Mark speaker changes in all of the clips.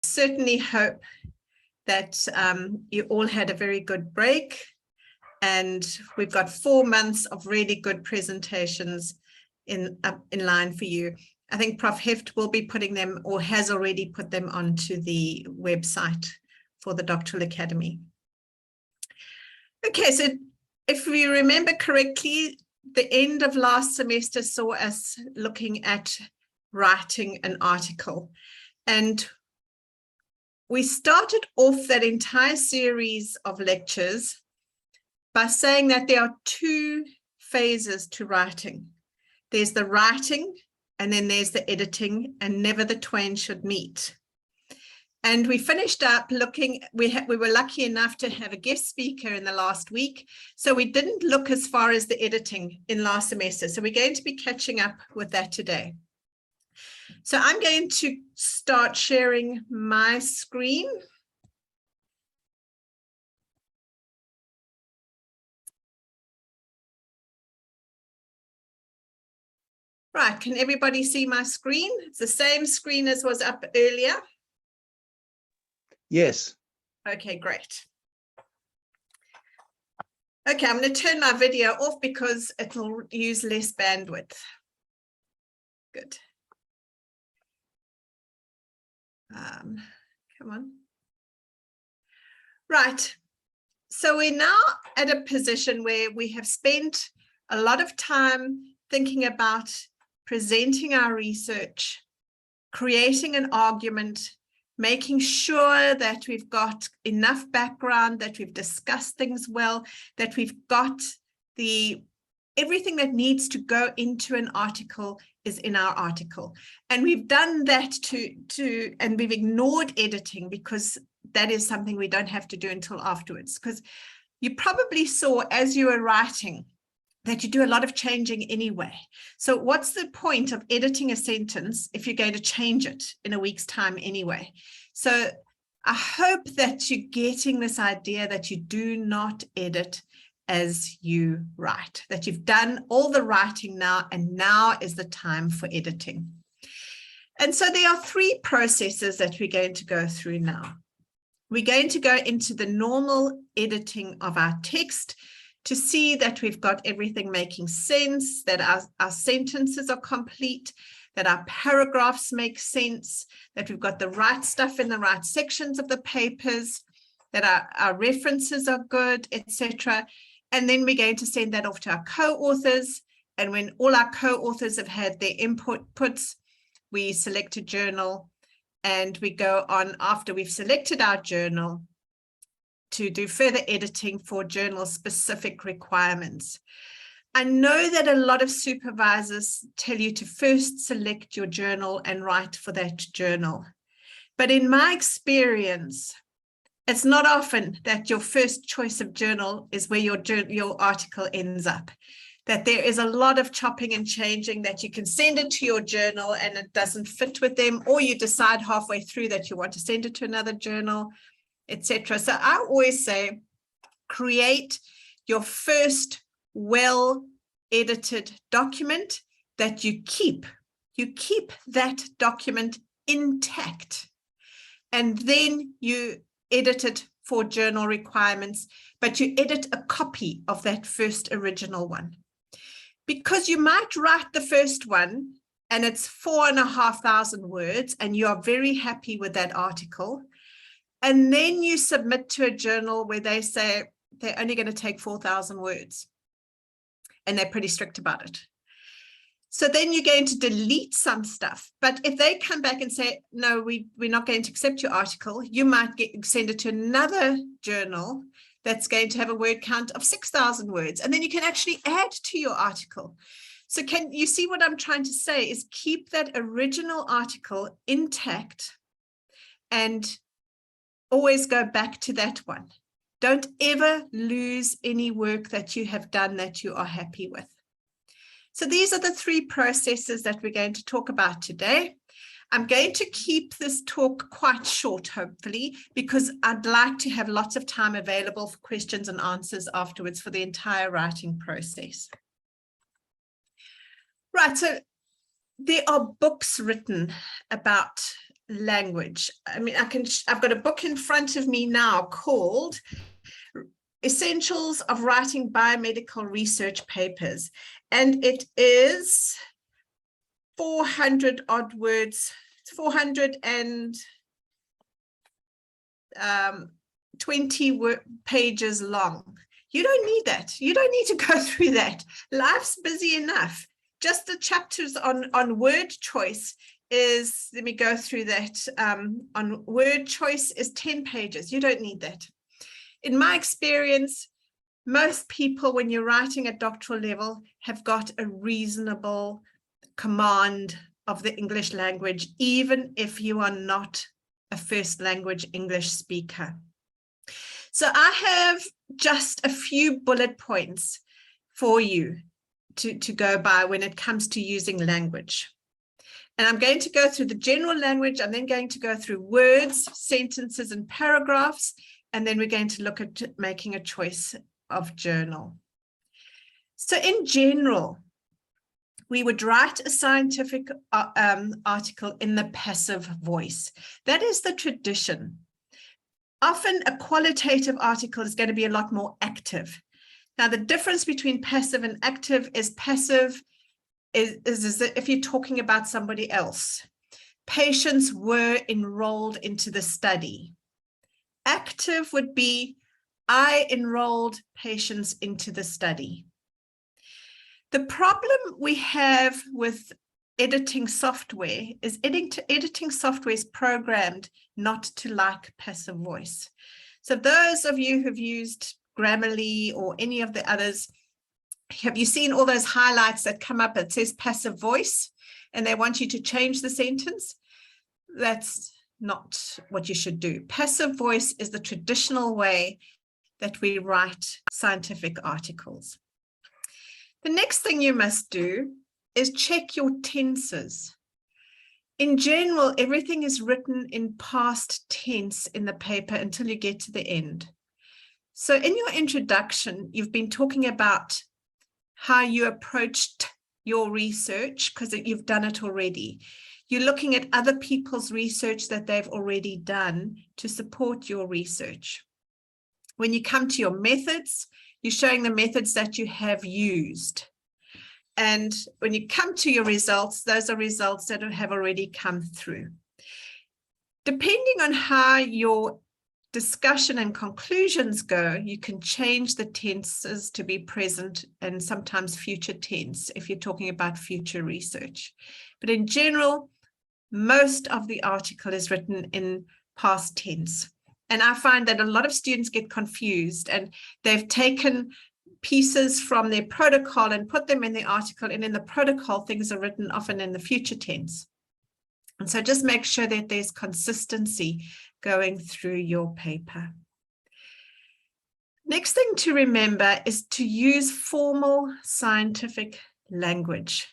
Speaker 1: certainly hope that you all had a very good break, and we've got 4 months of really good presentations in line for you. I think Prof. Heft will be putting them, or has already put them, onto the website for the Doctoral Academy. Okay, so if we remember correctly, the end of last semester saw us looking at writing an article. And we started off that entire series of lectures by saying that there are 2 phases to writing. There's the writing, and then there's the editing, and never the twain should meet. And we finished up looking, we were lucky enough to have a guest speaker in the last week. So we didn't look as far as the editing in last semester. So we're going to be catching up with that today. So I'm going to start sharing my screen. Right, can everybody see my screen? It's the same screen as was up earlier.
Speaker 2: Yes.
Speaker 1: Okay, great. Okay, I'm going to turn my video off because it'll use less bandwidth. Good. Come on. Right. So we're now at a position where we have spent a lot of time thinking about presenting our research, creating an argument, making sure that we've got enough background, that we've discussed things well, that we've got everything that needs to go into an article is in our article. And we've done that and we've ignored editing because that is something we don't have to do until afterwards. Because you probably saw as you were writing that you do a lot of changing anyway. So what's the point of editing a sentence if you're going to change it in a week's time anyway? So I hope that you're getting this idea that you do not edit as you write, that you've done all the writing now, and now is the time for editing. And so there are 3 processes that we're going to go through now. We're going to go into the normal editing of our text to see that we've got everything making sense, that our sentences are complete, that our paragraphs make sense, that we've got the right stuff in the right sections of the papers, that our references are good, etc. And then we're going to send that off to our co-authors. And when all our co-authors have had their inputs, we select a journal, and we go on after we've selected our journal to do further editing for journal specific requirements. I know that a lot of supervisors tell you to first select your journal and write for that journal. But in my experience, it's not often that your first choice of journal is where your article ends up. That there is a lot of chopping and changing, that you can send it to your journal and it doesn't fit with them, or you decide halfway through that you want to send it to another journal, etc. So I always say, create your first well-edited document that you keep. You keep that document intact, and then you edit it for journal requirements, but you edit a copy of that first original one. Because you might write the first one and it's 4,500 words and you are very happy with that article. And then you submit to a journal where they say they're only going to take 4,000 words. And they're pretty strict about it. So then you're going to delete some stuff. But if they come back and say, no, we're not going to accept your article, you might send it to another journal that's going to have a word count of 6,000 words. And then you can actually add to your article. So can you see what I'm trying to say is keep that original article intact and always go back to that one. Don't ever lose any work that you have done that you are happy with. So these are the 3 processes that we're going to talk about today. I'm going to keep this talk quite short, hopefully, because I'd like to have lots of time available for questions and answers afterwards for the entire writing process. Right, so there are books written about language. I mean, I've got a book in front of me now called Essentials of Writing Biomedical Research Papers. And it is 400 odd words. It's 420 pages long. You don't need that. You don't need to go through that. Life's busy enough. Just the chapters on word choice is, let me go through that. On word choice is 10 pages. You don't need that. In my experience, most people, when you're writing at doctoral level, have got a reasonable command of the English language, even if you are not a first language English speaker. So I have just a few bullet points for you to go by when it comes to using language. And I'm going to go through the general language. I'm then going to go through words, sentences, and paragraphs. And then we're going to look at making a choice of journal. So in general, we would write a scientific article in the passive voice. That is the tradition. Often a qualitative article is going to be a lot more active. Now, the difference between passive and active is passive is if you're talking about somebody else. Patients were enrolled into the study. Active would be, I enrolled patients into the study. The problem we have with editing software is editing software is programmed not to like passive voice. So those of you who've used Grammarly or any of the others, have you seen all those highlights that come up that says passive voice and they want you to change the sentence? That's not what you should do. Passive voice is the traditional way that we write scientific articles. The next thing you must do is check your tenses. In general, everything is written in past tense in the paper until you get to the end. So in your introduction, you've been talking about how you approached your research because you've done it already. You're looking at other people's research that they've already done to support your research. When you come to your methods, you're showing the methods that you have used. And when you come to your results, those are results that have already come through. Depending on how your discussion and conclusions go, you can change the tenses to be present and sometimes future tense if you're talking about future research. But in general, most of the article is written in past tense. And I find that a lot of students get confused and they've taken pieces from their protocol and put them in the article, and in the protocol, things are written often in the future tense. And so just make sure that there's consistency going through your paper. Next thing to remember is to use formal scientific language.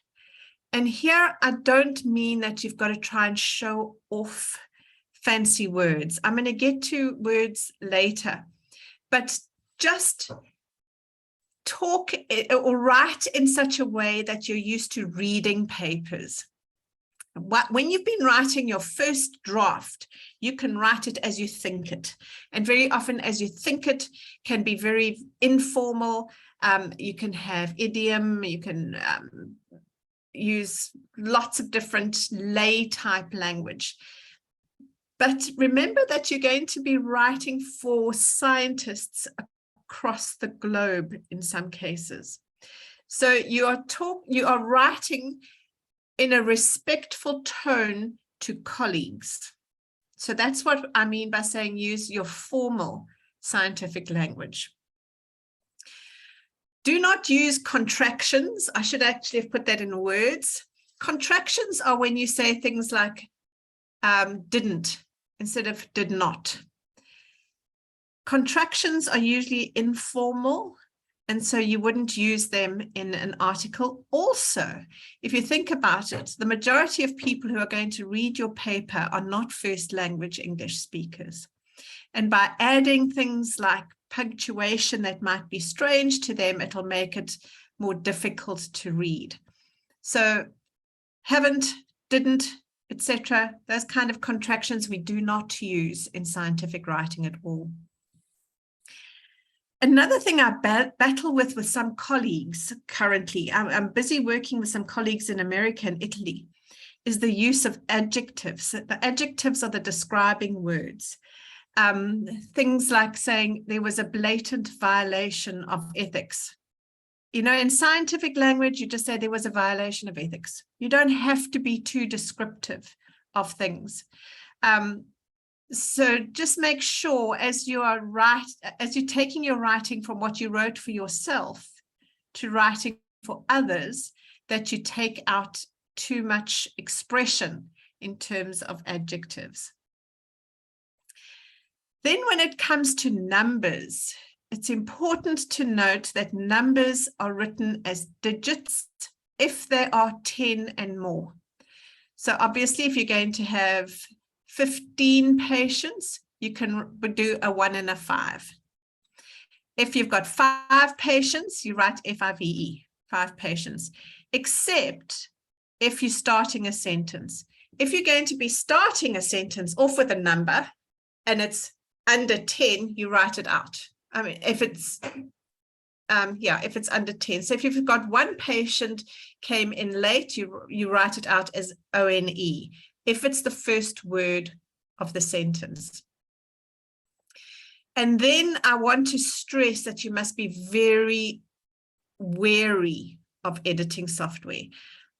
Speaker 1: And here I don't mean that you've got to try and show off fancy words. I'm going to get to words later, but just talk or write in such a way that you're used to reading papers. When you've been writing your first draft, you can write it as you think it. And very often as you think it can be very informal. You can have idiom, you can use lots of different lay type language. But remember that you're going to be writing for scientists across the globe in some cases. So you are writing in a respectful tone to colleagues. So that's what I mean by saying use your formal scientific language. Do not use contractions. I should actually have put that in words. Contractions are when you say things like didn't instead of did not. Contractions are usually informal, and so you wouldn't use them in an article. Also, if you think about it, the majority of people who are going to read your paper are not first language English speakers. And by adding things like punctuation that might be strange to them, it'll make it more difficult to read. So haven't, didn't etc. Those kind of contractions we do not use in scientific writing at all. Another thing I battle with some colleagues currently, I'm busy working with some colleagues in America and Italy, is the use of adjectives. The adjectives are the describing words. Things like saying there was a blatant violation of ethics. You know, in scientific language, you just say there was a violation of ethics. You don't have to be too descriptive of things. So just make sure as you're taking your writing from what you wrote for yourself to writing for others, that you take out too much expression in terms of adjectives. Then when it comes to numbers, it's important to note that numbers are written as digits if they are 10 and more. So obviously, if you're going to have 15 patients, you can do a 1 and a 5. If you've got 5 patients, you write FIVE, 5 patients, except if you're starting a sentence. If you're going to be starting a sentence off with a number and it's under 10, you write it out. I mean, if it's under 10. So if you've got 1 patient came in late, you write it out as ONE, if it's the first word of the sentence. And then I want to stress that you must be very wary of editing software.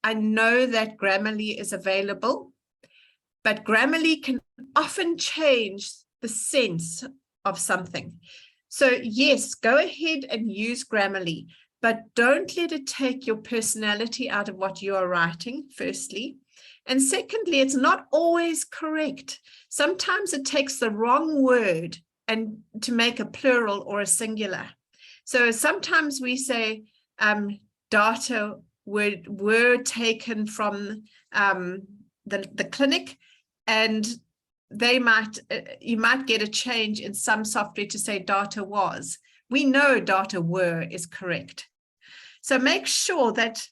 Speaker 1: I know that Grammarly is available, but Grammarly can often change the sense of something. So yes, go ahead and use Grammarly, but don't let it take your personality out of what you are writing, firstly. And secondly, it's not always correct. Sometimes it takes the wrong word and to make a plural or a singular. So sometimes we say data were taken from the clinic, and you might get a change in some software to say data was. We know data were is correct. So make sure that,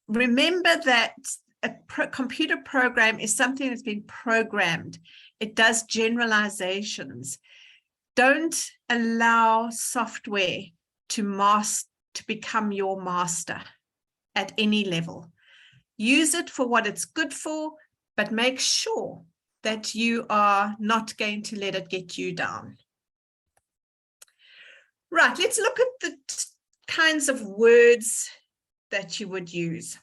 Speaker 1: remember that a computer program is something that's been programmed. It does generalizations. Don't allow software to become your master at any level. Use it for what it's good for, but make sure that you are not going to let it get you down. Right, let's look at the kinds of words that you would use.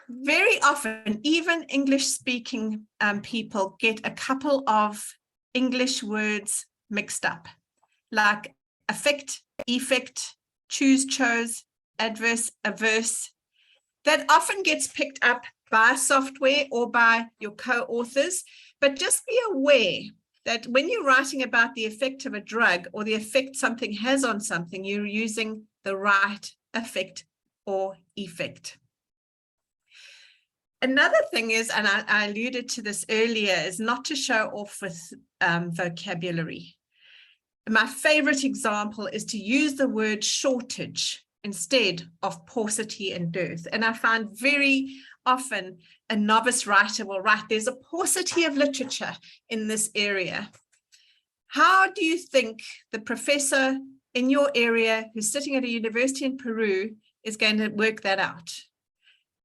Speaker 1: Very often, even English-speaking people get a couple of English words mixed up, like affect, effect, choose, chose, adverse, averse. That often gets picked up by software or by your co-authors, but just be aware that when you're writing about the effect of a drug or the effect something has on something, you're using the right affect or effect. Another thing is, and I alluded to this earlier, is not to show off with vocabulary. My favorite example is to use the word shortage instead of paucity and dearth. And I find very often a novice writer will write, there's a paucity of literature in this area. How do you think the professor in your area who's sitting at a university in Peru is going to work that out?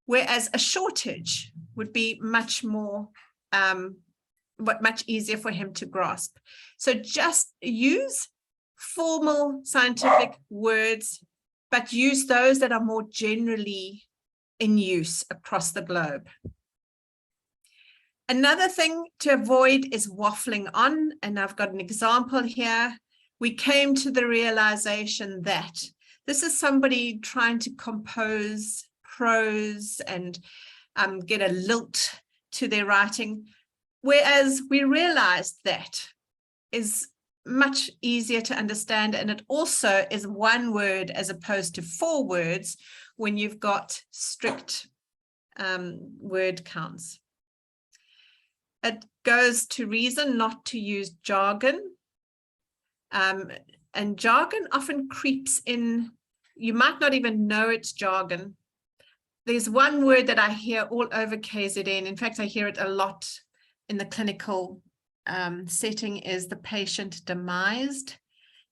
Speaker 1: Whereas a shortage would be much more, much easier for him to grasp. So just use formal scientific words, but use those that are more generally in use across the globe. Another thing to avoid is waffling on, and I've got an example here. We came to the realization that this is somebody trying to compose prose and get a lilt to their writing, whereas we realized that is much easier to understand, and it also is 1 word as opposed to 4 words when you've got strict word counts. It goes to reason not to use jargon, and jargon often creeps in. You might not even know it's jargon, there's one word that I hear all over KZN. In fact, I hear it a lot in the clinical setting, is the patient demised.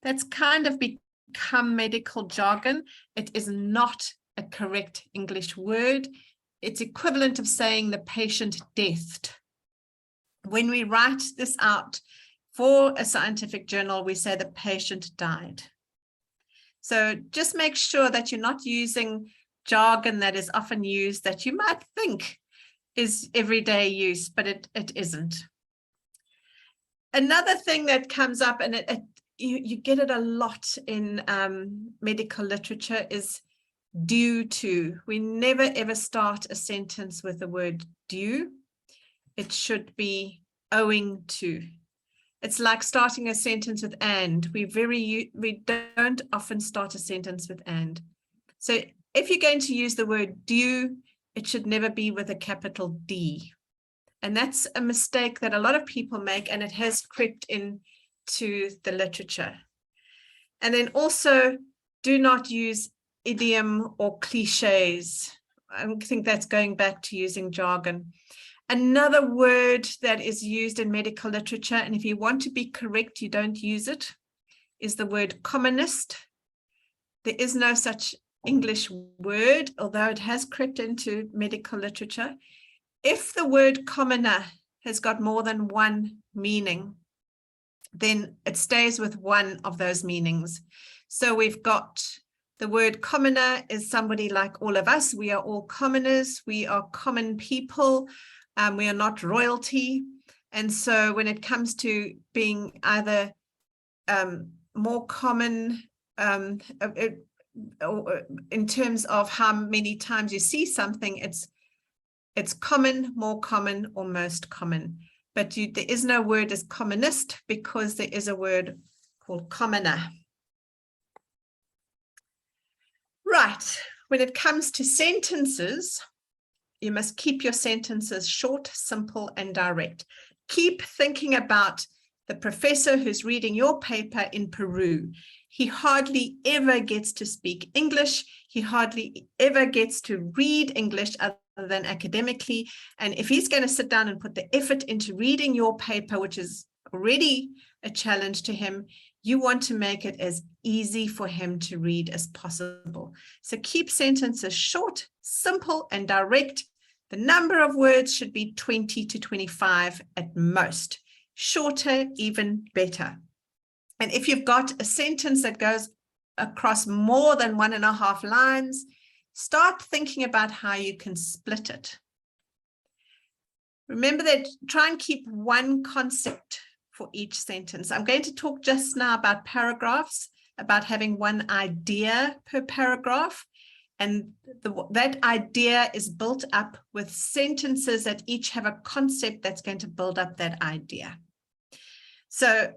Speaker 1: That's kind of become medical jargon. It is not a correct English word. It's equivalent of saying the patient deathed. When we write this out for a scientific journal, we say the patient died. So just make sure that you're not using jargon that is often used that you might think is everyday use, but it isn't. Another thing that comes up, and you get it a lot in medical literature, is due to. We never ever start a sentence with the word due. It should be owing to. It's like starting a sentence with and. We don't often start a sentence with and. So if you're going to use the word due, it should never be with a capital D. And that's a mistake that a lot of people make, and it has crept into the literature. And then also, do not use idiom or cliches. I think that's going back to using jargon. Another word that is used in medical literature, and if you want to be correct, you don't use it, is the word commonist. There is no such English word, although it has crept into medical literature. If the word commoner has got more than one meaning, then it stays with one of those meanings. So we've got the word commoner is somebody like all of us. We are all commoners. We are common people. We are not royalty. And so when it comes to being either more common in terms of how many times you see something, it's common, more common, or most common. But there is no word as commonist, because there is a word called commoner. Right, when it comes to sentences, you must keep your sentences short, simple, and direct. Keep thinking about the professor who's reading your paper in Peru. He hardly ever gets to speak English. He hardly ever gets to read English other than academically. And if he's going to sit down and put the effort into reading your paper, which is already a challenge to him, you want to make it as easy for him to read as possible. So keep sentences short, simple, and direct. The number of words should be 20 to 25 at most. Shorter, even better. And if you've got a sentence that goes across more than 1.5 lines, start thinking about how you can split it. Remember that, try and keep one concept for each sentence. I'm going to talk just now about paragraphs, about having one idea per paragraph. And that idea is built up with sentences that each have a concept that's going to build up that idea. So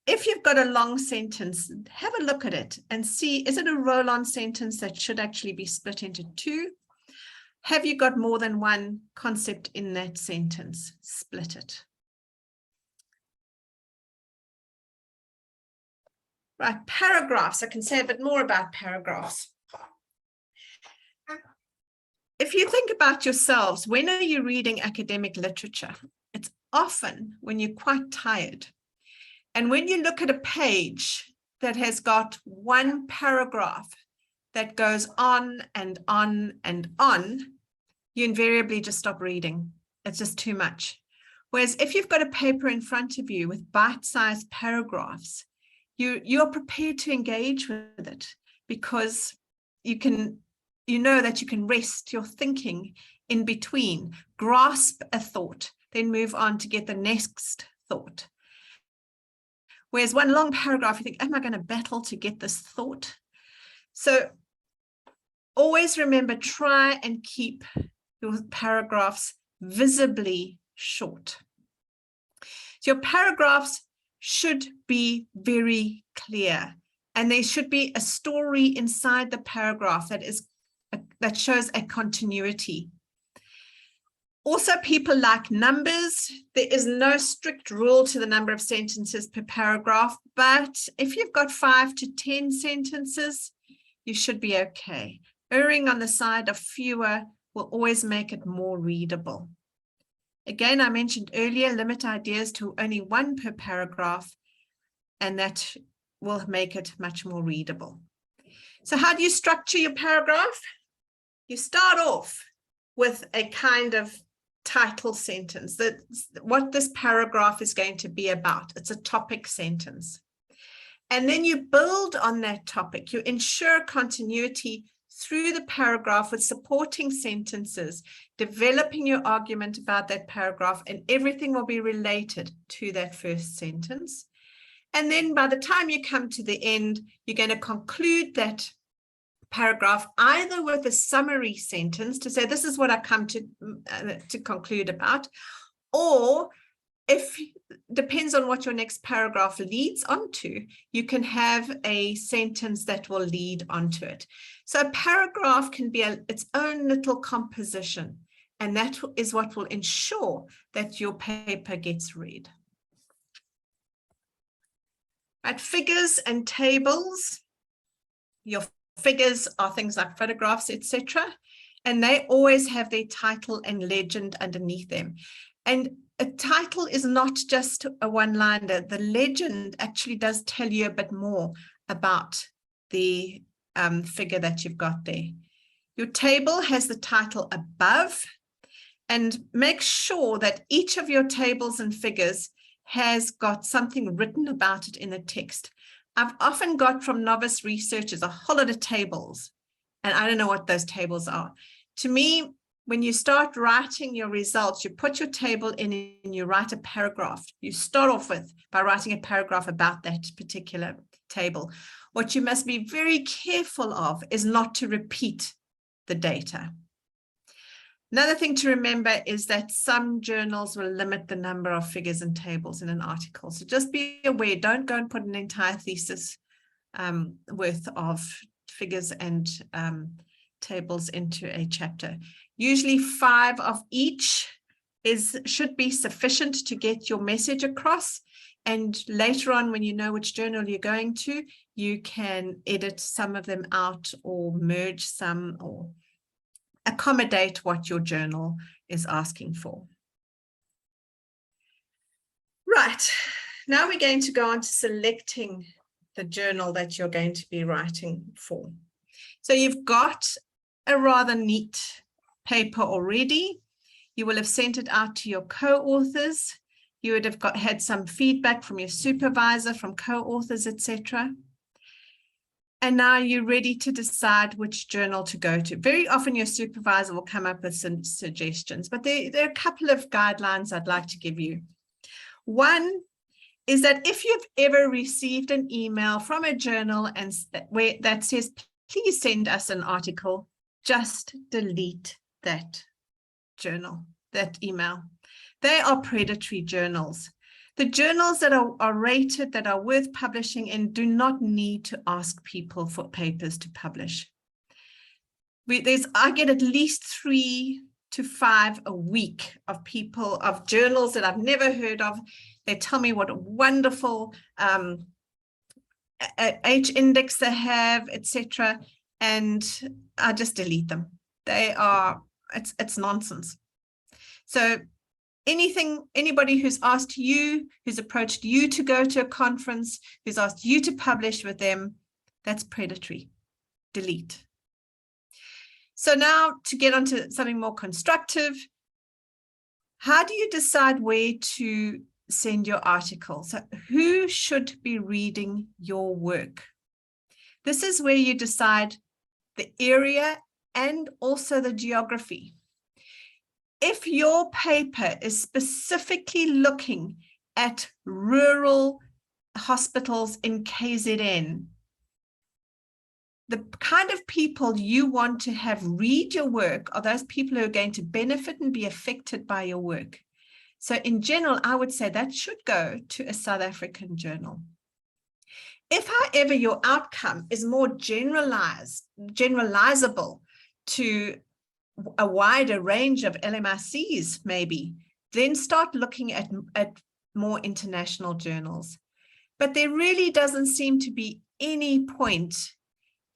Speaker 1: if you've got a long sentence, have a look at it and see, is it a roll-on sentence that should actually be split into two? Have you got more than one concept in that sentence? Split it. Right, paragraphs. I can say a bit more about paragraphs. If you think about yourselves, when are you reading academic literature? It's often when you're quite tired. And when you look at a page that has got one paragraph that goes on and on and on, you invariably just stop reading. It's just too much. Whereas if you've got a paper in front of you with bite-sized paragraphs, you're prepared to engage with it, because you know that you can rest your thinking in between, grasp a thought, then move on to get the next thought. Whereas one long paragraph, you think, am I going to battle to get this thought? So always remember, try and keep your paragraphs visibly short. So your paragraphs should be very clear, and there should be a story inside the paragraph that shows a continuity. Also, people like numbers. There is no strict rule to the number of sentences per paragraph, but if you've got 5 to 10 sentences, you should be okay. Erring on the side of fewer will always make it more readable. Again, I mentioned earlier, limit ideas to only one per paragraph, and that will make it much more readable. So how do you structure your paragraph? You start off with a kind of title sentence, that's what this paragraph is going to be about. It's a topic sentence. And then you build on that topic. You ensure continuity through the paragraph with supporting sentences, developing your argument about that paragraph, and everything will be related to that first sentence. And then by the time you come to the end, you're going to conclude that paragraph either with a summary sentence to say, this is what I come to conclude about, or if depends on what your next paragraph leads onto, you can have a sentence that will lead onto it. So a paragraph can be its own little composition, and that is what will ensure that your paper gets read. Right, figures and tables. Your figures are things like photographs, etc., and they always have their title and legend underneath them. And a title is not just a one-liner. The legend actually does tell you a bit more about the figure that you've got there. Your table has the title above, and make sure that each of your tables and figures has got something written about it in the text. I've often got from novice researchers a whole lot of tables, and I don't know what those tables are. To me, when you start writing your results, you put your table in and you write a paragraph. You start off with by writing a paragraph about that particular table. What you must be very careful of is not to repeat the data. Another thing to remember is that some journals will limit the number of figures and tables in an article. So just be aware, don't go and put an entire thesis worth of figures and tables into a chapter. Usually 5 of each should be sufficient to get your message across. And later on, when you know which journal you're going to, you can edit some of them out or merge some or accommodate what your journal is asking for. Right, now we're going to go on to selecting the journal that you're going to be writing for. So you've got a rather neat paper already. You will have sent it out to your co-authors. You would have had some feedback from your supervisor, from co-authors, etc. And now you're ready to decide which journal to go to. Very often your supervisor will come up with some suggestions, but there are a couple of guidelines I'd like to give you. One is that if you've ever received an email from a journal and that says, please send us an article, just delete that journal, that email. They are predatory journals. The journals that are rated, that are worth publishing in, do not need to ask people for papers to publish. I get at least 3 to 5 a week of journals that I've never heard of. They tell me what a wonderful H index they have, etc. And I just delete them. It's nonsense. So anybody who's asked you, who's approached you to go to a conference, who's asked you to publish with them, that's predatory. Delete. So now to get onto something more constructive, how do you decide where to send your article? So who should be reading your work? This is where you decide the area and also the geography. If your paper is specifically looking at rural hospitals in KZN, the kind of people you want to have read your work are those people who are going to benefit and be affected by your work. So in general, I would say that should go to a South African journal. If, however, your outcome is more generalizable to a wider range of LMICs, maybe, then start looking at more international journals. But there really doesn't seem to be any point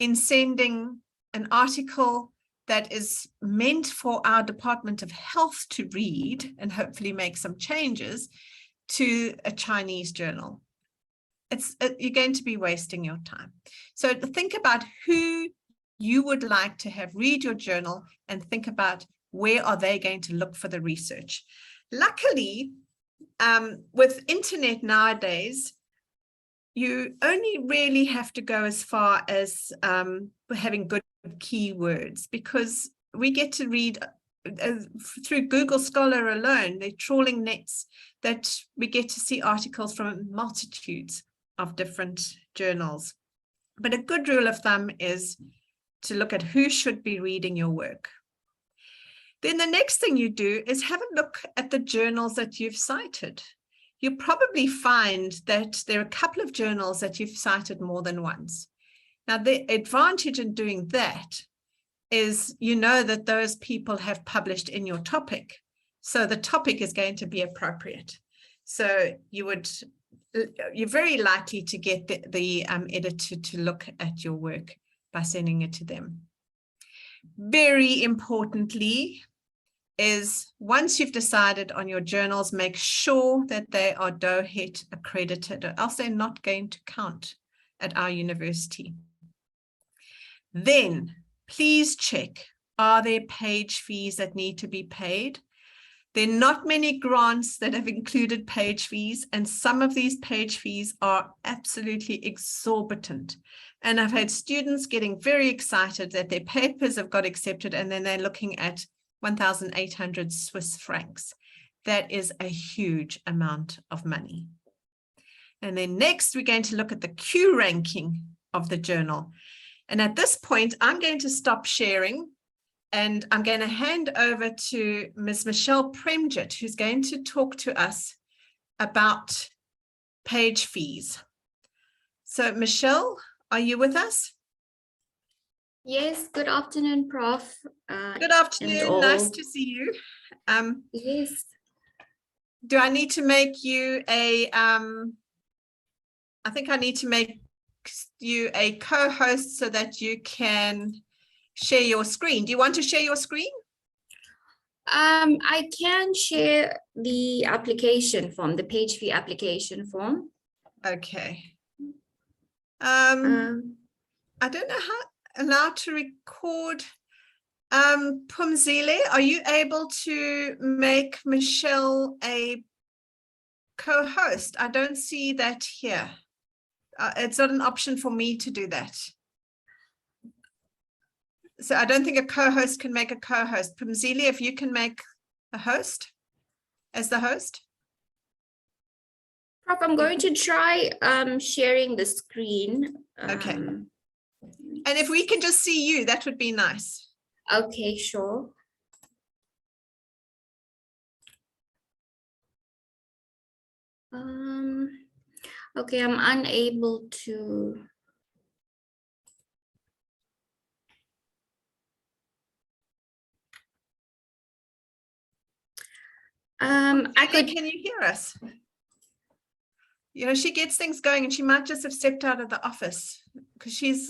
Speaker 1: in sending an article that is meant for our Department of Health to read and hopefully make some changes to a Chinese journal. You're going to be wasting your time. So think about who you would like to have read your journal and think about where are they going to look for the research. Luckily, with internet nowadays, you only really have to go as far as having good keywords, because we get to read through Google Scholar alone, they're trawling nets, that we get to see articles from multitudes of different journals. But a good rule of thumb is to look at who should be reading your work. Then the next thing you do is have a look at the journals that you've cited. You'll probably find that there are a couple of journals that you've cited more than once. Now, the advantage in doing that is you know that those people have published in your topic, so the topic is going to be appropriate. So you're very likely to get the editor to look at your work by sending it to them. Very importantly is, once you've decided on your journals, make sure that they are DOHET accredited, or else they're not going to count at our university. Then please check, are there page fees that need to be paid? There are not many grants that have included page fees, and some of these page fees are absolutely exorbitant. And I've had students getting very excited that their papers have got accepted, and then they're looking at 1,800 Swiss francs. That is a huge amount of money. And then next, we're going to look at the Q ranking of the journal. And at this point, I'm going to stop sharing, and I'm going to hand over to Ms. Michelle Premjit, who's going to talk to us about page fees. So Michelle, are you with us?
Speaker 2: Yes, good afternoon, Prof.
Speaker 1: Good afternoon, nice to see you.
Speaker 2: Yes.
Speaker 1: Do I need to make you a, I think I need to make you a co-host so that you can share your screen. Do you want to share your screen?
Speaker 2: I can share the application form, the page fee application form.
Speaker 1: Okay. I don't know how allowed to record. Pumzile, are you able to make Michelle a co-host? I don't see that here. It's not an option for me to do that. So I don't think a co-host can make a co-host. Pumzile, if you can make a host as the host.
Speaker 2: Prof, I'm going to try sharing the screen.
Speaker 1: Okay. And if we can just see you, that would be nice.
Speaker 2: Okay, sure. Okay, I'm unable to.
Speaker 1: Can you hear us? You know, she gets things going, and she might just have stepped out of the office because she's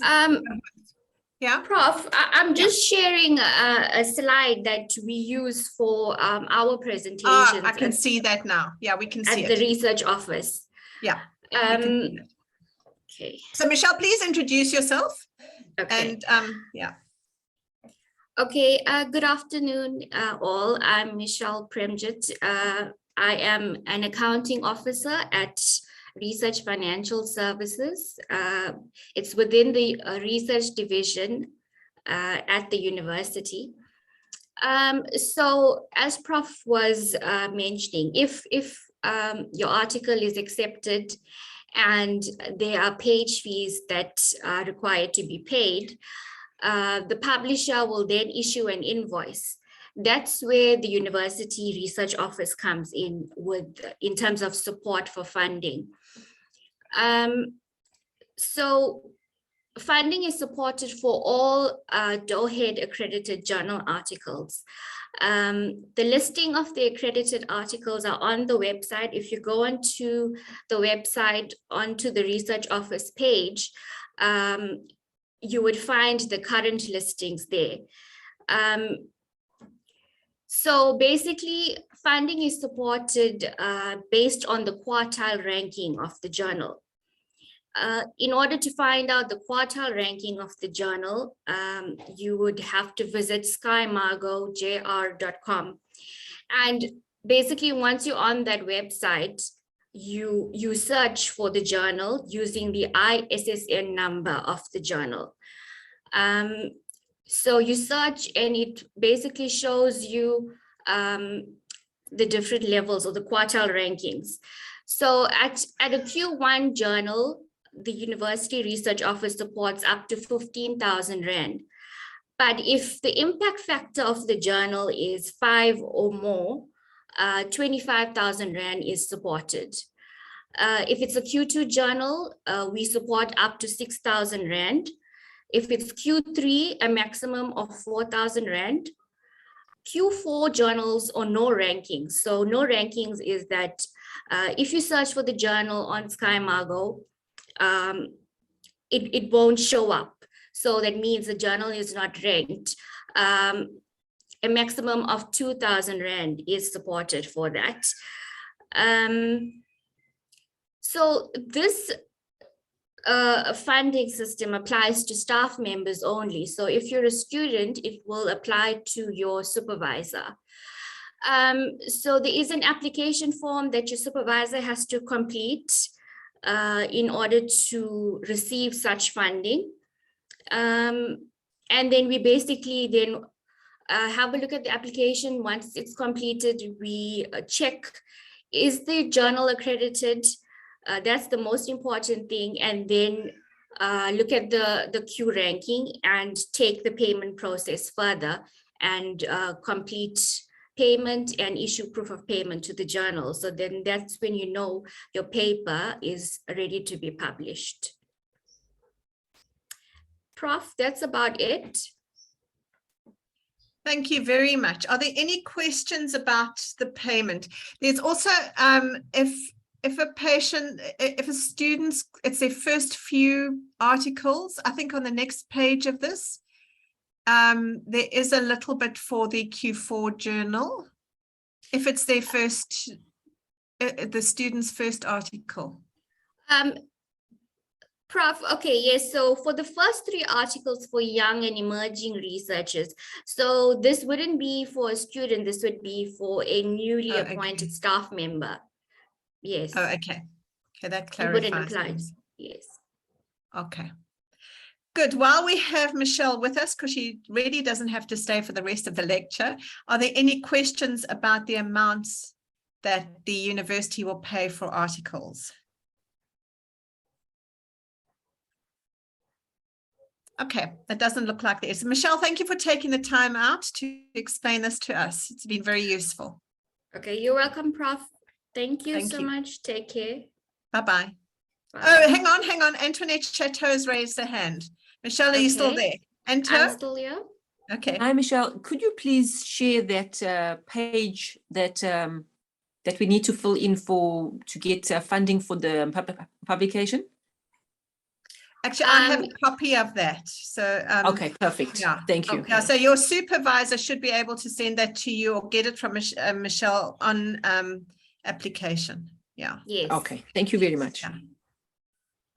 Speaker 1: yeah.
Speaker 2: Prof, I'm just sharing a slide that we use for our presentations.
Speaker 1: I can see that now. Yeah, we can see
Speaker 2: it. At the research office.
Speaker 1: Yeah.
Speaker 2: Okay.
Speaker 1: So Michelle, please introduce yourself.
Speaker 2: Okay.
Speaker 1: And yeah.
Speaker 2: Okay, good afternoon all. I'm Michelle Premjit. I am an accounting officer at Research Financial Services. It's within the research division at the university. So as Prof was mentioning, if your article is accepted and there are page fees that are required to be paid, the publisher will then issue an invoice. That's where the university research office comes in terms of support for funding. So funding is supported for all DOHET accredited journal articles. The listing of the accredited articles are on the website. If you go onto the website, onto the research office page, you would find the current listings there. So basically, funding is supported based on the quartile ranking of the journal. In order to find out the quartile ranking of the journal, you would have to visit skymargojr.com. And basically, once you're on that website, you search for the journal using the ISSN number of the journal. So you search and it basically shows you the different levels of the quartile rankings. So at a Q1 journal, the University Research Office supports up to 15,000 Rand. But if the impact factor of the journal is 5 or more, 25,000 Rand is supported. If it's a Q2 journal, we support up to 6,000 Rand. If it's Q3, a maximum of 4,000 Rand. Q4 journals or no rankings. So no rankings is that if you search for the journal on SkyMargo, it won't show up. So that means the journal is not ranked. A maximum of 2,000 Rand is supported for that. So this funding system applies to staff members only. So if you're a student, it will apply to your supervisor. So there is an application form that your supervisor has to complete in order to receive such funding. And then we basically then have a look at the application. Once it's completed, we check, is the journal accredited? That's the most important thing. And then look at the Q ranking and take the payment process further and complete payment and issue proof of payment to the journal. So then that's when you know your paper is ready to be published. Prof, that's about it.
Speaker 1: Thank you very much. Are there any questions about the payment? There's also, if a student's, it's their first few articles, I think on the next page of this, there is a little bit for the Q4 journal, if it's their first, the student's first article.
Speaker 2: Prof, okay, yes, so for the first 3 articles for young and emerging researchers, so this wouldn't be for a student, this would be for a newly appointed staff member. Yes.
Speaker 1: Oh, okay. Okay, that clarifies.
Speaker 2: It wouldn't apply.
Speaker 1: Things.
Speaker 2: Yes.
Speaker 1: Okay. Good. While we have Michelle with us, because she really doesn't have to stay for the rest of the lecture, are there any questions about the amounts that the university will pay for articles? Okay, that doesn't look like there is. Michelle, thank you for taking the time out to explain this to us. It's been very useful.
Speaker 2: Okay, you're welcome, Prof. Thank you so much. Take care.
Speaker 1: Bye-bye. Oh, hang on. Antoinette Chateau has raised her hand. Michelle, are you still there? Anto?
Speaker 2: I'm still here.
Speaker 1: Okay.
Speaker 3: Hi, Michelle. Could you please share that page that that we need to fill in to get funding for the publication?
Speaker 1: Actually, I have a copy of that. So
Speaker 3: okay, perfect. Yeah, thank you.
Speaker 1: Okay. So your supervisor should be able to send that to you or get it from Michelle on application. Yeah.
Speaker 2: Yes.
Speaker 3: Okay. Thank you very much.
Speaker 1: Yeah.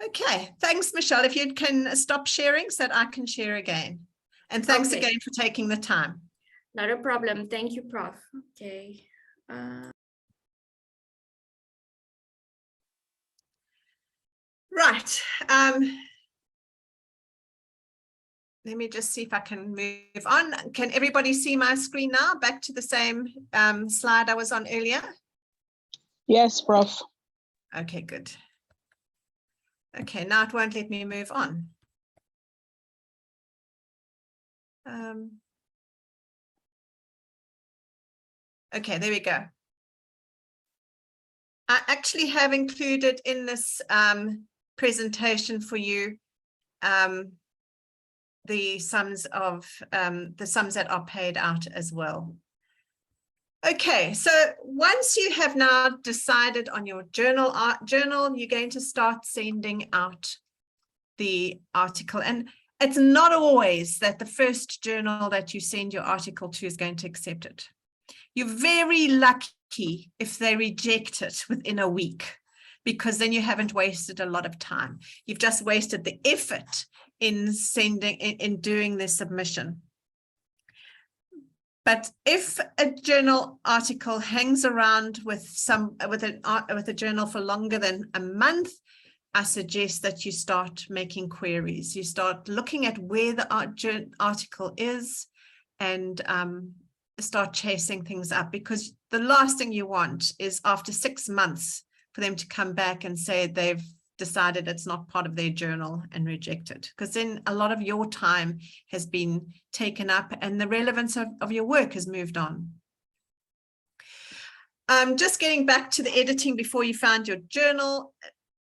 Speaker 1: Okay. Thanks, Michelle. If you can stop sharing so that I can share again. And thanks again for taking the time.
Speaker 2: Not a problem. Thank you, Prof. Okay.
Speaker 1: Right. Let me just see if I can move on. Can everybody see my screen now? Back to the same slide I was on earlier?
Speaker 4: Yes, Prof.
Speaker 1: Okay, good. Okay, now it won't let me move on. Okay, there we go. I actually have included in this presentation for you the sums that are paid out as well. Okay, so once you have now decided on your journal, you're going to start sending out the article. And it's not always that the first journal that you send your article to is going to accept it. You're very lucky if they reject it within a week, because then you haven't wasted a lot of time. You've just wasted the effort in doing the submission. But if a journal article hangs around with a journal for longer than a month, I suggest that you start making queries. You start looking at where the article is and start chasing things up, because the last thing you want is after 6 months for them to come back and say they've decided it's not part of their journal and reject it, because then a lot of your time has been taken up and the relevance of your work has moved on. Just getting back to the editing before you found your journal.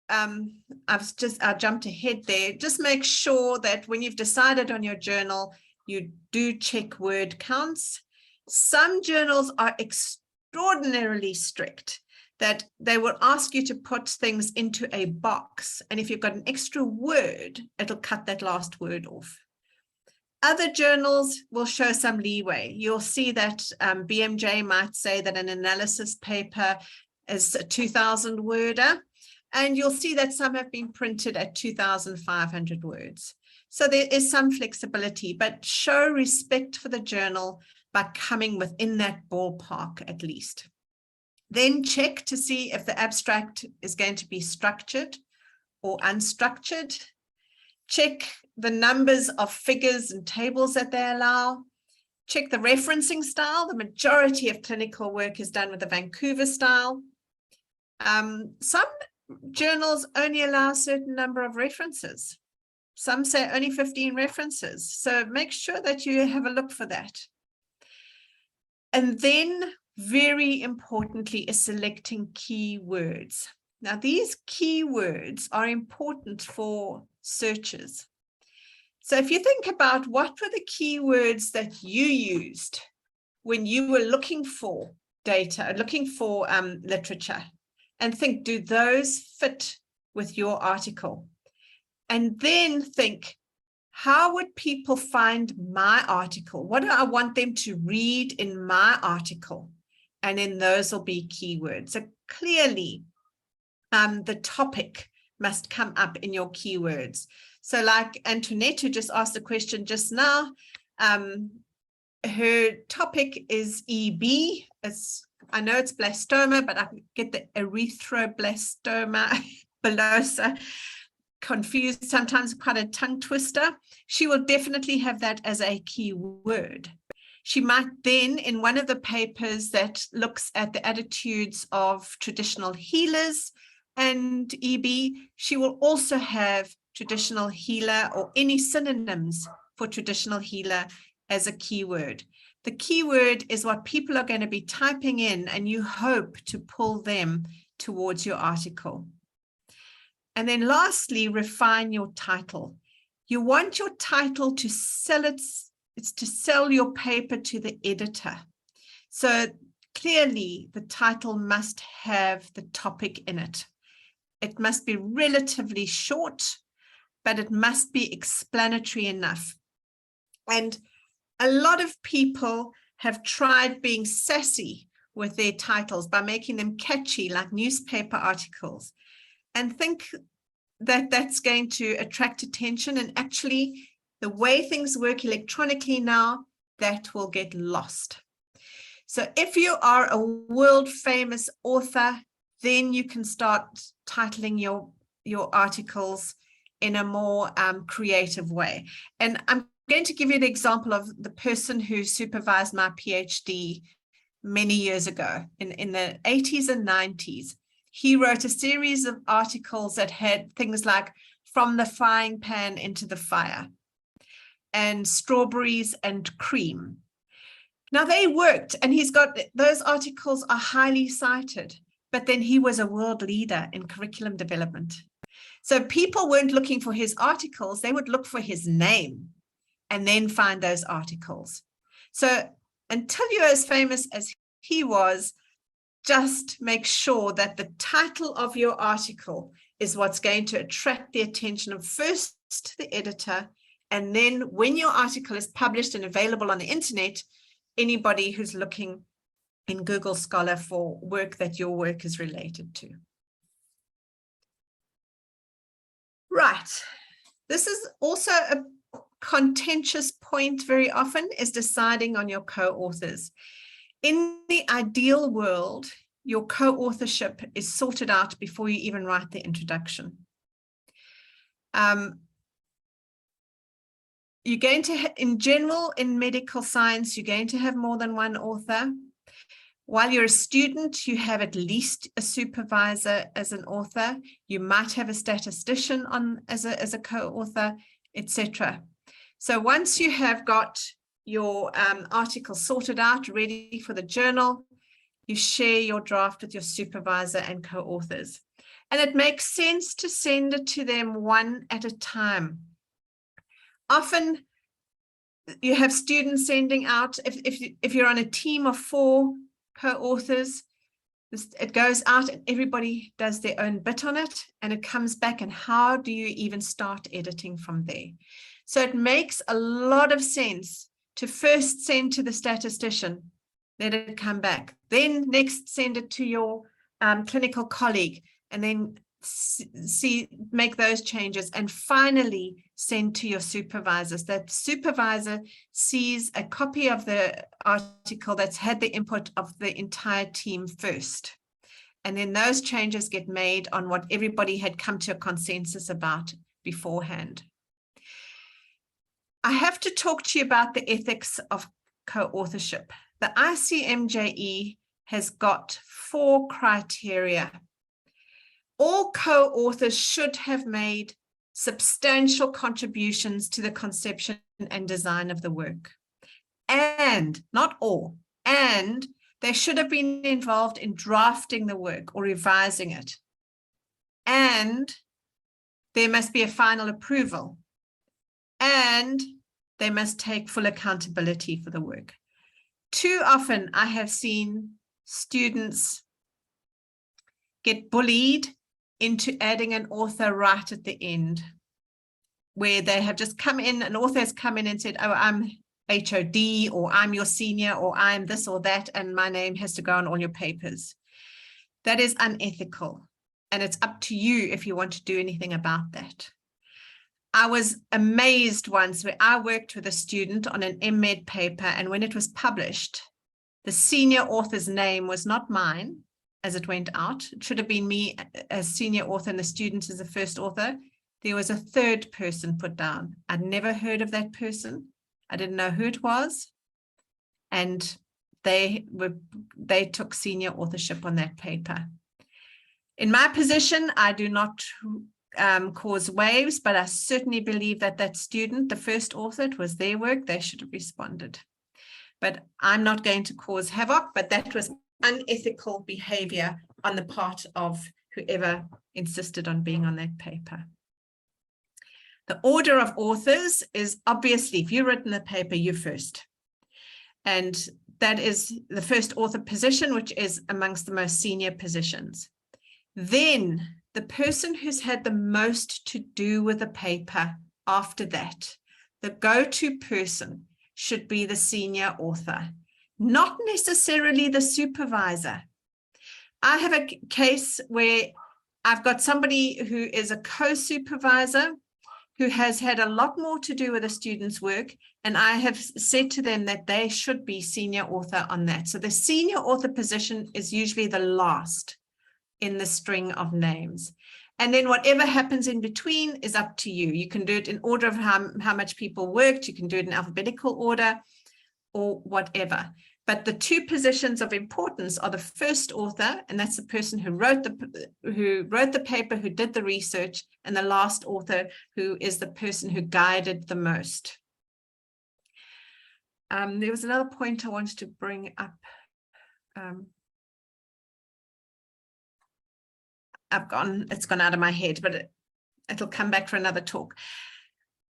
Speaker 1: I jumped ahead there. Just make sure that when you've decided on your journal, you do check word counts. Some journals are extraordinarily strict, that they will ask you to put things into a box. And if you've got an extra word, it'll cut that last word off. Other journals will show some leeway. You'll see that BMJ might say that an analysis paper is a 2,000 worder. And you'll see that some have been printed at 2,500 words. So there is some flexibility, but show respect for the journal by coming within that ballpark at least. Then check to see if the abstract is going to be structured or unstructured. Check the numbers of figures and tables that they allow. Check the referencing style. The majority of clinical work is done with the Vancouver style. Some journals only allow a certain number of references. Some say only 15 references. So make sure that you have a look for that. And then very importantly is selecting keywords. Now these keywords are important for searches. So if you think about what were the keywords that you used when you were looking for data, looking for literature, and think, do those fit with your article? And then think, how would people find my article? What do I want them to read in my article? And then those will be keywords. So clearly, the topic must come up in your keywords. So like Antoinette, who just asked the question just now, her topic is EB. I know it's blastoma, but I get the erythroblastoma bullosa confused, sometimes quite a tongue twister. She will definitely have that as a key word. She might then, in one of the papers that looks at the attitudes of traditional healers and EB, she will also have traditional healer or any synonyms for traditional healer as a keyword. The keyword is what people are going to be typing in, and you hope to pull them towards your article. And then lastly, refine your title. You want your title to sell it's to sell your paper to the editor. So clearly the title must have the topic in it. It must be relatively short, but it must be explanatory enough. And a lot of people have tried being sassy with their titles by making them catchy like newspaper articles, and think that that's going to attract attention. And actually, the way things work electronically now, that will get lost. So if you are a world famous author, then you can start titling your articles in a more creative way. And I'm going to give you an example of the person who supervised my PhD many years ago in the 80s and 90s. He wrote a series of articles that had things like from the frying pan into the fire and strawberries and cream. Now they worked, and those articles are highly cited, but then he was a world leader in curriculum development. So people weren't looking for his articles, they would look for his name and then find those articles. So until you're as famous as he was, just make sure that the title of your article is what's going to attract the attention of first the editor And then when your article is published and available on the internet, anybody who's looking in Google Scholar for work that your work is related to. Right. This is also a contentious point very often, is deciding on your co-authors. In the ideal world, your co-authorship is sorted out before you even write the introduction. You're going to, in general, in medical science, you're going to have more than one author. While you're a student, you have at least a supervisor as an author. You might have a statistician on as a co-author, etc. So once you have got your article sorted out, ready for the journal, you share your draft with your supervisor and co-authors. And it makes sense to send it to them one at a time. Often you have students sending out, if you're on a team of 4 co-authors, it goes out and everybody does their own bit on it, and it comes back, and how do you even start editing from there? So it makes a lot of sense to first send to the statistician, let it come back, then next send it to your clinical colleague, and then make those changes, and finally send to your supervisors. That supervisor sees a copy of the article that's had the input of the entire team first, and then those changes get made on what everybody had come to a consensus about beforehand. I have to talk to you about the ethics of co-authorship. The ICMJE has got 4 criteria. All co-authors should have made substantial contributions to the conception and design of the work. And, not all, and they should have been involved in drafting the work or revising it. And there must be a final approval. And they must take full accountability for the work. Too often I have seen students get bullied into adding an author right at the end, where they have just come in, an author has come in and said, oh, I'm HOD, or I'm your senior, or I'm this or that, and my name has to go on all your papers. That is unethical, and it's up to you if you want to do anything about that. I was amazed once where I worked with a student on an MEd paper, and when it was published, the senior author's name was not mine as it went out. It should have been me as senior author and the student as the first author. There was a 3rd person put down. I'd never heard of that person. I didn't know who it was. And they took senior authorship on that paper. In my position, I do not cause waves, but I certainly believe that that student, the first author, it was their work, they should have responded. But I'm not going to cause havoc, but that was unethical behavior on the part of whoever insisted on being on that paper. The order of authors is obviously, if you've written the paper, you're first. And that is the first author position, which is amongst the most senior positions. Then the person who's had the most to do with the paper after that, the go-to person, should be the senior author, not necessarily the supervisor. I have a case where I've got somebody who is a co-supervisor who has had a lot more to do with a student's work, and I have said to them that they should be senior author on that. So the senior author position is usually the last in the string of names. And then whatever happens in between is up to you. You can do it in order of how much people worked. You can do it in alphabetical order or whatever. But the 2 positions of importance are the first author, and that's the person who wrote the paper, who did the research, and the last author, who is the person who guided the most. There was another point I wanted to bring up. It's gone out of my head, but it'll come back for another talk.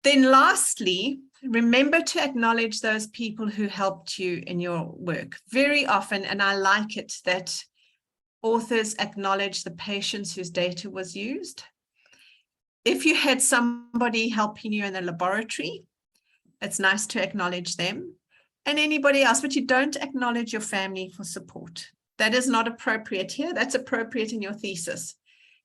Speaker 1: Then lastly, remember to acknowledge those people who helped you in your work. Very often, and I like it, that authors acknowledge the patients whose data was used. If you had somebody helping you in the laboratory, It's nice to acknowledge them and anybody else, but you don't acknowledge your family for support. That is not appropriate here. That's appropriate in your thesis.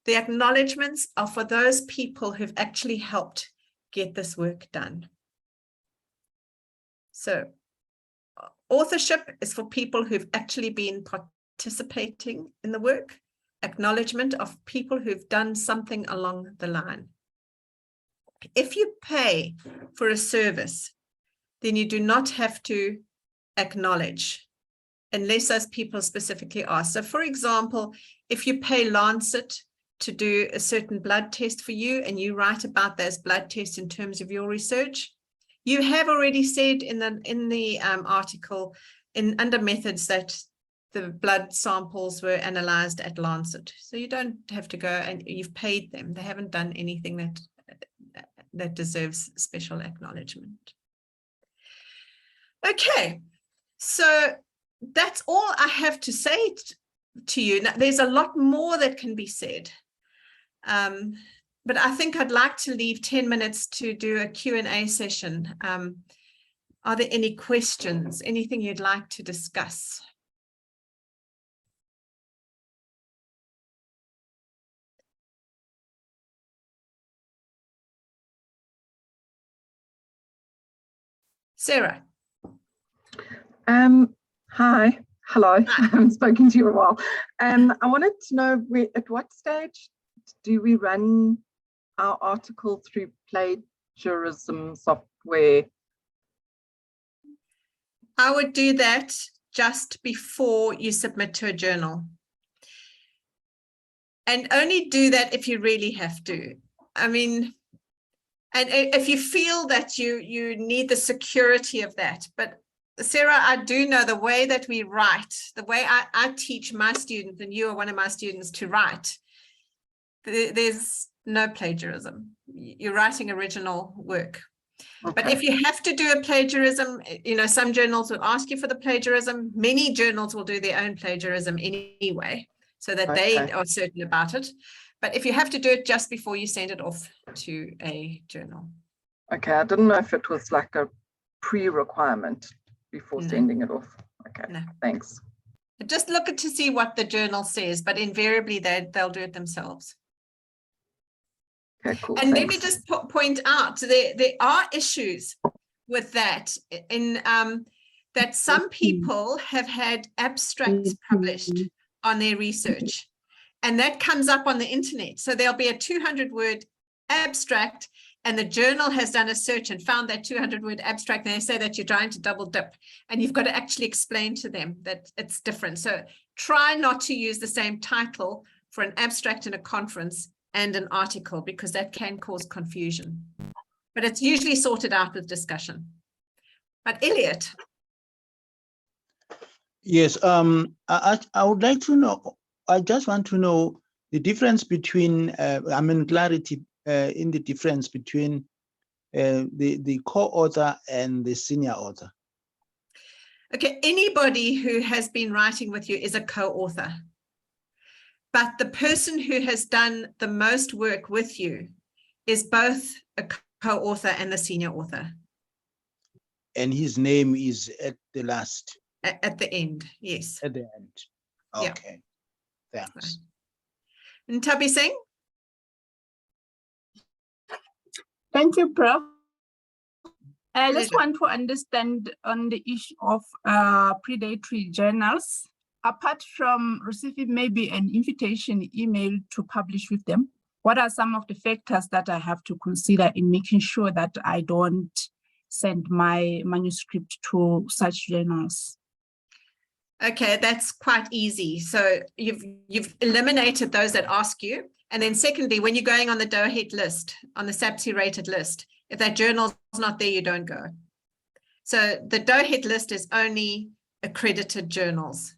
Speaker 1: The acknowledgements are for those people who've actually helped get this work done. So authorship is for people who've actually been participating in the work, acknowledgement of people who've done something along the line. If you pay for a service, then you do not have to acknowledge unless those people specifically ask. So for example, if you pay Lancet to do a certain blood test for you and you write about those blood tests in terms of your research, you have already said in the article under methods that the blood samples were analyzed at Lancet. So you don't have to go, and you've paid them. They haven't done anything that deserves special acknowledgement. Okay, so that's all I have to say to you. Now, there's a lot more that can be said, but I think I'd like to leave 10 minutes to do a Q&A session. Are there any questions, anything you'd like to discuss? Sarah.
Speaker 5: Hi, hello. I haven't spoken to you in a while. I wanted to know at what stage do we run our article through plagiarism software?
Speaker 1: I would do that just before you submit to a journal. And only do that if you really have to. I mean, and if you feel that you need the security of that. But Sarah, I do know the way that we write, the way I teach my students, and you are one of my students, to write, there's no plagiarism. You're writing original work. Okay. But if you have to do a plagiarism, you know, some journals will ask you for the plagiarism. Many journals will do their own plagiarism anyway, so that they are certain about it. But if you have to do it just before you send it off to a journal.
Speaker 5: Okay, I didn't know if it was like a pre-requirement before sending it off. Okay, thanks.
Speaker 1: Just look to see what the journal says, but invariably they'll do it themselves.
Speaker 5: Okay, cool.
Speaker 1: And
Speaker 5: thanks.
Speaker 1: let me just point out, there are issues with that in that some people have had abstracts published on their research, and that comes up on the internet. So there'll be a 200-word abstract, and the journal has done a search and found that 200-word abstract, and they say that you're trying to double dip, and you've got to actually explain to them that it's different. So try not to use the same title for an abstract in a conference and an article, because that can cause confusion. But it's usually sorted out with discussion. But Elliot.
Speaker 6: Yes, I would like to know, I just want to know the difference between, clarity in the difference between the co-author and the senior author.
Speaker 1: Okay, anybody who has been writing with you is a co-author. But the person who has done the most work with you is both a co-author and the senior author.
Speaker 6: And his name is at the last?
Speaker 1: At the end, yes.
Speaker 6: At the end. Okay, yeah. Thanks.
Speaker 1: And Tabi Singh?
Speaker 7: Thank you, Prof. I just want to understand on the issue of predatory journals. Apart from receiving maybe an invitation email to publish with them, what are some of the factors that I have to consider in making sure that I don't send my manuscript to such journals? Okay, that's quite easy. So you've eliminated those that ask you. And then secondly, when you're going on the go-ahead list, on the SAPSI rated list, if that journal's not there, you don't go. So the go-ahead list is only accredited journals.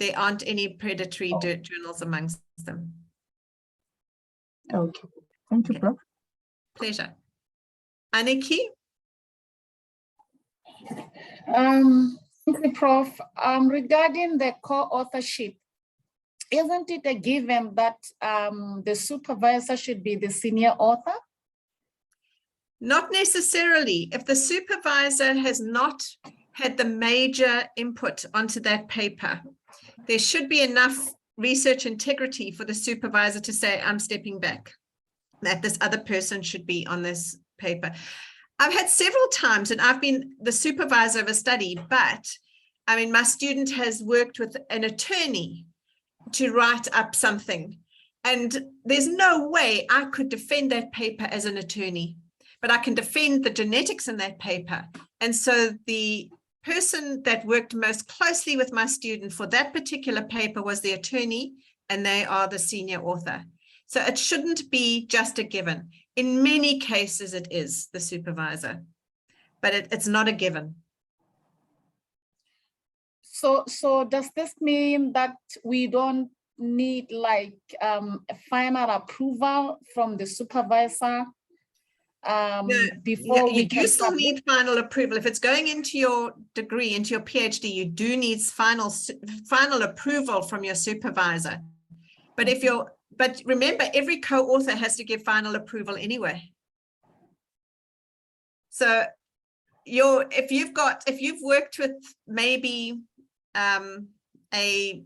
Speaker 7: There aren't any predatory journals amongst them. Okay, thank you, Prof. Pleasure. Aniki?
Speaker 8: Thank you, Prof. Regarding the co-authorship, isn't it a given that the supervisor should be the senior author?
Speaker 1: Not necessarily. If the supervisor has not had the major input onto that paper, there should be enough research integrity for the supervisor to say, I'm stepping back, that this other person should be on this paper. I've had several times, and I've been the supervisor of a study, but I mean, my student has worked with an attorney to write up something, and there's no way I could defend that paper as an attorney, but I can defend the genetics in that paper. And so the person that worked most closely with my student for that particular paper was the attorney, and they are the senior author. So it shouldn't be just a given. In many cases, it is the supervisor, but it's not a given.
Speaker 8: So does this mean that we don't need like a final approval from the supervisor before we can
Speaker 1: you still
Speaker 8: submit?
Speaker 1: need final approval. If it's going into your degree, into your PhD, you do need final approval from your supervisor. But but remember, every co-author has to give final approval anyway. So if you've worked with maybe a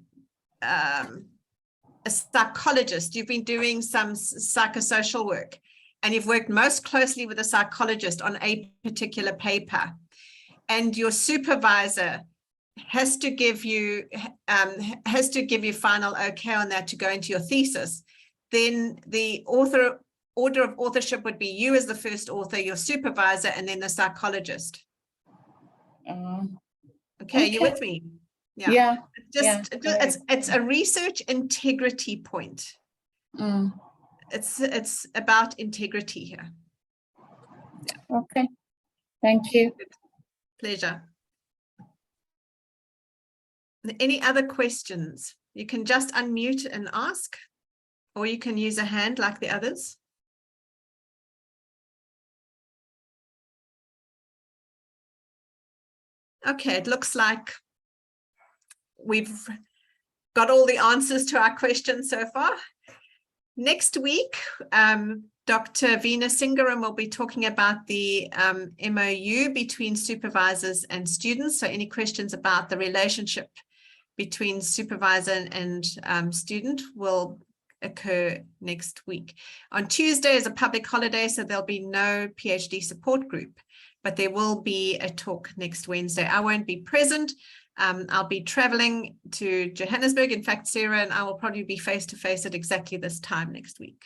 Speaker 1: psychologist, you've been doing some psychosocial work, and you've worked most closely with a psychologist on a particular paper, and your supervisor has to give you final okay on that to go into your thesis, then the order of authorship would be you as the first author, your supervisor, and then the psychologist. Okay, you with me?
Speaker 8: Yeah.
Speaker 1: It's a research integrity point. It's about integrity here.
Speaker 8: Okay, thank you.
Speaker 1: Pleasure. Any other questions? You can just unmute and ask, or you can use a hand like the others. Okay, it looks like we've got all the answers to our questions so far. Next week, Dr. Veena Singaram will be talking about the MOU between supervisors and students. So any questions about the relationship between supervisor and student will occur next week. On Tuesday is a public holiday, so there'll be no PhD support group, but there will be a talk next Wednesday. I won't be present. I'll be traveling to Johannesburg. In fact, Sarah and I will probably be face-to-face at exactly this time next week.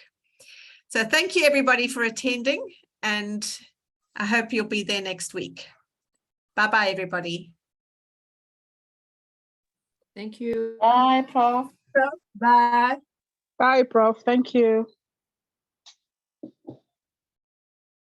Speaker 1: So thank you everybody for attending, and I hope you'll be there next week. Bye-bye, everybody.
Speaker 3: Thank you.
Speaker 8: Bye, Prof.
Speaker 7: Bye.
Speaker 4: Bye, Prof. Thank you.